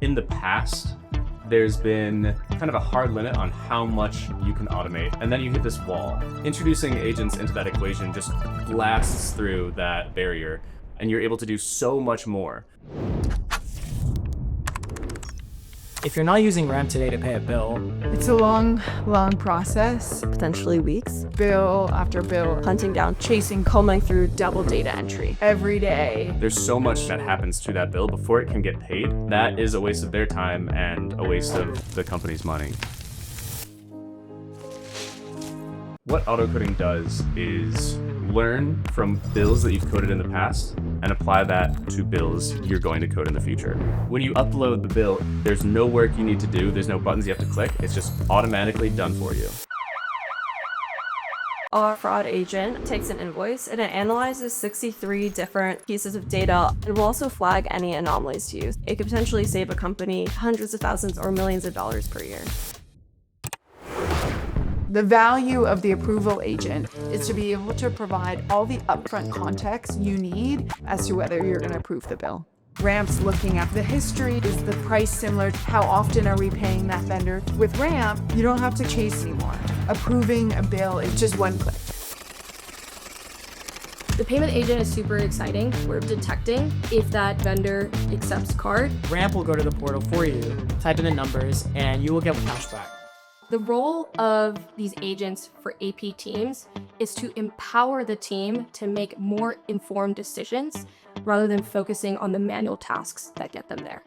In the past, there's been kind of a hard limit on how much you can automate, and then you hit this wall. Introducing agents into that equation just blasts through that barrier, and you're able to do so much more. If you're not using Ramp today to pay a bill, It's a long process. Potentially weeks, Bill after bill, hunting down, chasing combing through double data entry. every day. There's so much that happens to that bill before it can get paid. That is a waste of their time and a waste of the company's money. What autocoding does is learn from bills that you've coded in the past and apply that to bills you're going to code in the future. When you upload the bill, there's no work you need to do, there's no buttons you have to click, it's just automatically done for you. Our fraud agent takes an invoice and it analyzes 63 different pieces of data and will also flag any anomalies to you. It could potentially save a company hundreds of thousands or millions of dollars per year. The value of the approval agent is to be able to provide all the upfront context you need as to whether you're going to approve the bill. Ramp's looking at the history. Is the price similar? How often are we paying that vendor? With Ramp, you don't have to chase anymore. Approving a bill is just one click. The payment agent is super exciting. We're detecting if that vendor accepts card. Ramp will go to the portal for you, type in the numbers, and you will get cash back. The role of these agents for AP teams is to empower the team to make more informed decisions rather than focusing on the manual tasks that get them there.